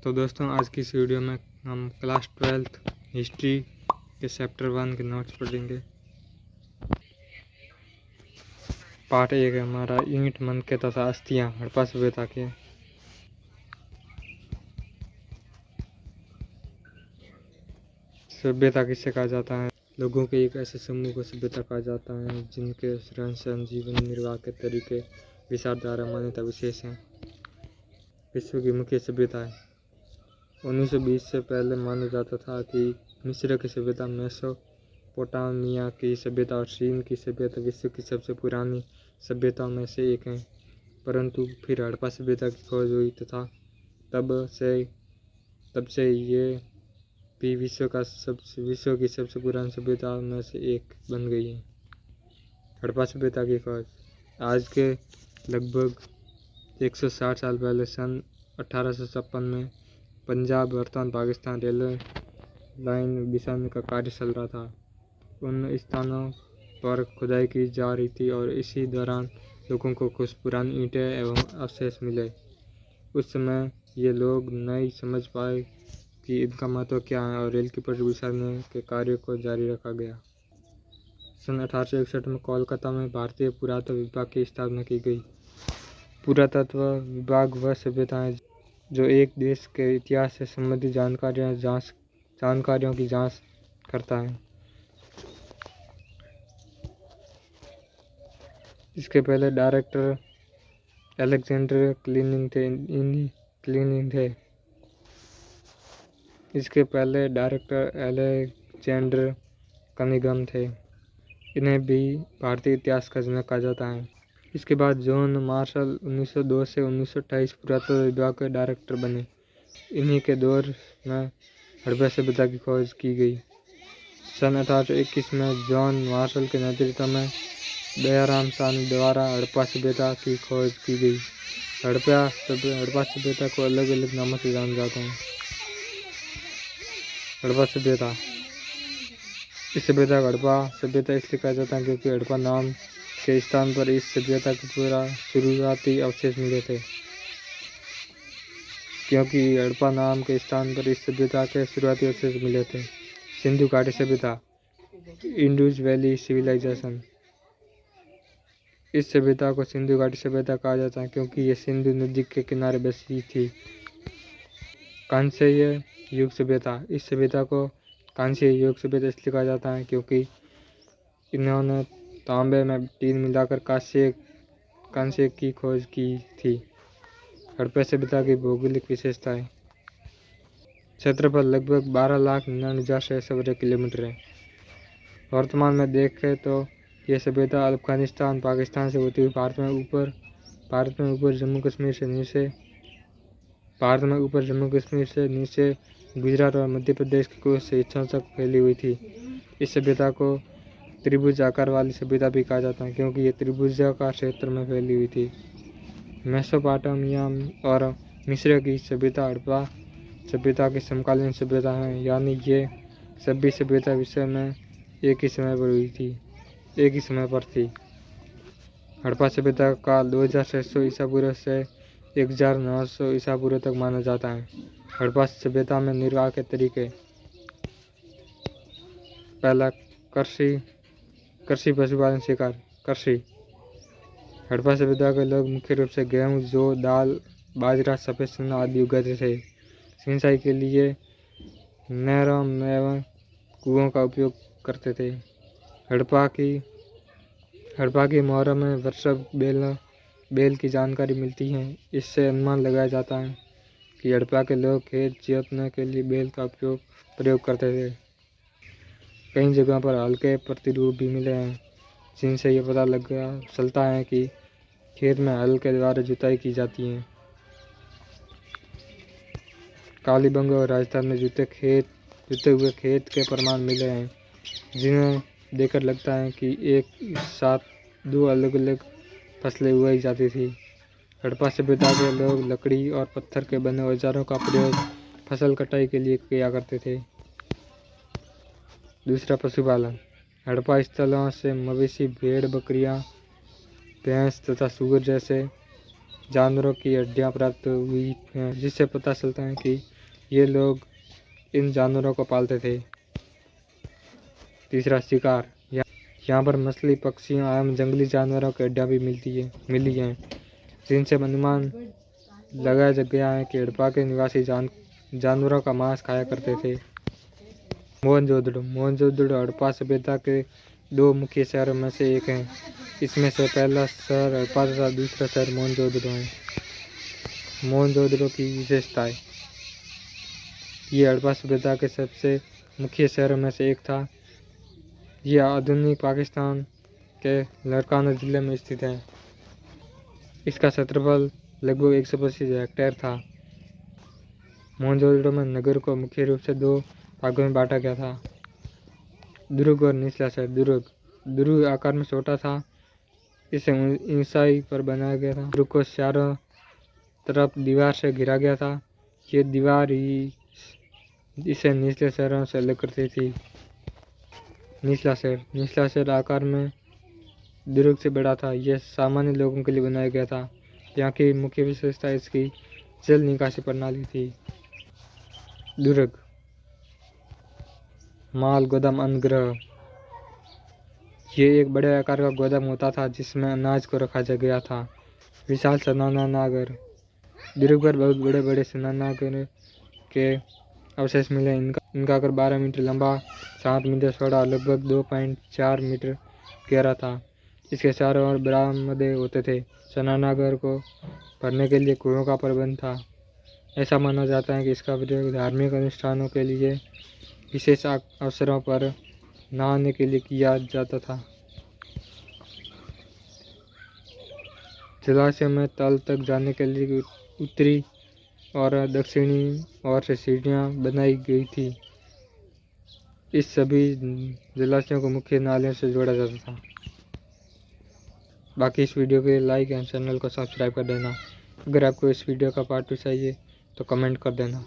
तो दोस्तों, आज की इस वीडियो में हम क्लास 12th हिस्ट्री के चैप्टर 1 के नोट्स पढ़ेंगे। पार्ट 1 है हमारा ईंट, मनके तथा अस्थियां हड़प्पा सभ्यता के। सभ्यता किसे कहा जाता है? लोगों के एक ऐसे समूह को सभ्यता कहा जाता है जिनके रहन सहन, जीवन निर्वाह के तरीके, विचारधारा, मान्यता विशेष हैं। विश्व की मुख्य सभ्यता है। 1920 से पहले माना जाता था कि मिस्र की सभ्यता, मेसोपोटामिया की सभ्यता और चीन की सभ्यता विश्व की सबसे पुरानी सभ्यताओं में से एक है। परंतु फिर हड़प्पा सभ्यता की खोज हुई तथा तब से ये भी विश्व की सबसे पुरानी सभ्यताओं में से एक बन गई है। हड़प्पा सभ्यता की खोज आज के लगभग 160 साल पहले सन 1856 में पंजाब वर्तमान पाकिस्तान रेलवे लाइन बिछाने का कार्य चल रहा था। उन स्थानों पर खुदाई की जा रही थी और इसी दौरान लोगों को कुछ पुरानी ईंटें एवं अवशेष मिले। उस समय ये लोग नहीं समझ पाए कि इनका महत्व क्या है और रेल की पटरी बिछाने के कार्य को जारी रखा गया। सन 1861 में कोलकाता में भारतीय पुरातत्व विभाग की स्थापना की गई। पुरातत्व विभाग वह सभ्यता है जो एक देश के इतिहास से संबंधित जानकारियों की जांच करता है। इसके पहले डायरेक्टर अलेक्जेंडर क्लीनिंग थे। इसके पहले डायरेक्टर अलेक्जेंडर कनिंघम थे। इन्हें भी भारतीय इतिहास का जनक कहा जाता है। इसके बाद जॉन मार्शल 1902 से 1928 पुरातत्व विभाग के डायरेक्टर बने। इन्हीं के दौर में हड़प्पा सभ्यता की खोज की गई। सन 1821 में जॉन मार्शल के नेतृत्व में दयाराम साहनी द्वारा हड़प्पा सभ्यता की खोज की गई। हड़प्पा सभ्यता को अलग अलग नामों से जाना जाता है। हड़प्पा सभ्यता, इस सभ्यता को हड़प्पा सभ्यता इसलिए कहा जाता है क्योंकि हड़प्पा नाम के स्थान पर इस सभ्यता के पूरा शुरुआती अवशेष मिले थे। सिंधु घाटी सभ्यता, इंडस वैली सिविलाइजेशन। इस सभ्यता को सिंधु घाटी सभ्यता कहा जाता है क्योंकि ये सिंधु नदी के किनारे बसी थी। कांस्य युग सभ्यता, इस सभ्यता को कांस्य युग सभ्यता इसलिए कहा जाता है क्योंकि इन्होंने तांबे में टीन मिलाकर कांस्य की खोज की थी। हड़प्पा सभ्यता की भौगोलिक विशेषताएं। क्षेत्रफल लगभग 12,99,600 वर्ग किलोमीटर है। वर्तमान में देखें तो यह सभ्यता अफगानिस्तान, पाकिस्तान से होती हुई भारत में ऊपर जम्मू कश्मीर से नीचे गुजरात और मध्य प्रदेश के कुछ हिस्सों तक फैली हुई थी। इस सभ्यता को त्रिभुज आकार वाली सभ्यता भी कहा जाता है क्योंकि ये त्रिभुजाकार क्षेत्र में फैली हुई थी। मेसोपोटामिया और मिस्र की सभ्यता हड़प्पा सभ्यता की समकालीन सभ्यता है, यानी ये सभी सभ्यता विश्व में एक ही समय पर थी। हड़प्पा सभ्यता का 2600 ईसा पूर्व से 1900 ईसा पूर्व तक माना जाता है। हड़प्पा सभ्यता में निर्वाह के तरीके। पहला, कृषि, पशुपालन, शिकार। कृषि, हड़प्पा सभ्यता के लोग मुख्य रूप से गेहूं, जौ, दाल, बाजरा, सफेद चना आदि उगाते थे। सिंचाई के लिए नहरों एवं कुओं का उपयोग करते थे। हड़प्पा की मोहरों में वृषभ बैल की जानकारी मिलती है। इससे अनुमान लगाया जाता है कि हड़प्पा के लोग खेत जोतने के लिए बैल का प्रयोग करते थे। कई जगहों पर हल्के प्रतिरूप भी मिले हैं जिनसे ये पता चलता है कि खेत में हल के द्वारा जुताई की जाती है। कालीबंग और राजस्थान में जुते हुए खेत के प्रमाण मिले हैं जिन्हें देखकर लगता है कि एक साथ 2 अलग अलग फसलें उगाई जाती थी। हड़प्पा सभ्यता के लोग लकड़ी और पत्थर के बने औजारों का प्रयोग फसल कटाई के लिए किया करते थे। दूसरा, पशुपालन। हड़प्पा स्थलों से मवेशी, भेड़, बकरियां, भैंस तथा सूअर जैसे जानवरों की हड्डियां प्राप्त हुई हैं, जिससे पता चलता है कि ये लोग इन जानवरों को पालते थे। तीसरा, शिकार। यहाँ पर मछली, पक्षियों एवं जंगली जानवरों की हड्डियां भी मिली हैं, जिनसे अनुमान लगाया गया है कि हड़प्पा के निवासी जानवरों का मांस खाया करते थे। मोहनजोदड़ो हड़प्पा सभ्यता के 2 मुख्य शहरों में से एक है। इसमें से पहला शहर हड़प्पा तथा दूसरा शहर मोहनजोदड़ो है। मोहनजोदड़ो की विशेषताएं। ये हड़प्पा सभ्यता के सबसे मुख्य शहरों में से एक था। यह आधुनिक पाकिस्तान के लारकाना जिले में स्थित है। इसका क्षेत्रफल लगभग 125 हेक्टेयर था। मोहनजोदड़ो में नगर को मुख्य रूप से 2 भागों में बांटा गया था, दुर्ग और निचला शहर। दुर्ग आकार में छोटा था, इसे ऊंचाई पर बनाया गया था। दुर्ग को चारों तरफ दीवार से घिरा गया था। ये दीवार ही इसे निचले शहरों से अलग करती थी। निचला शहर आकार में दुर्ग से बड़ा था। यह सामान्य लोगों के लिए बनाया गया था। यहाँ की मुख्य विशेषता इसकी जल निकासी प्रणाली थी। दुर्ग, माल गोदाम अनुग्रह। ये एक बड़े आकार का गोदाम होता था जिसमें अनाज को रखा गया था। विशाल स्नानागार। दुर्ग पर बहुत बड़े बड़े स्नानागार के अवशेष मिले। इनका आकार 12 मीटर लंबा, 7 मीटर चौड़ा, लगभग 2.4 मीटर गहरा था। इसके चारों ओर बरामदे होते थे। स्नानागार को भरने के लिए कुओं का प्रबंध था। ऐसा माना जाता है कि इसका प्रयोग धार्मिक अनुष्ठानों के लिए, विशेष अवसरों पर नहाने के लिए किया जाता था। जलाशय में तल तक जाने के लिए उत्तरी और दक्षिणी ओर से सीढ़ियां बनाई गई थी। इस सभी जलाशयों को मुख्य नालियों से जोड़ा जाता था। बाकी इस वीडियो के लिए लाइक एंड चैनल को सब्सक्राइब कर देना। अगर आपको इस वीडियो का पार्ट 2 चाहिए तो कमेंट कर देना।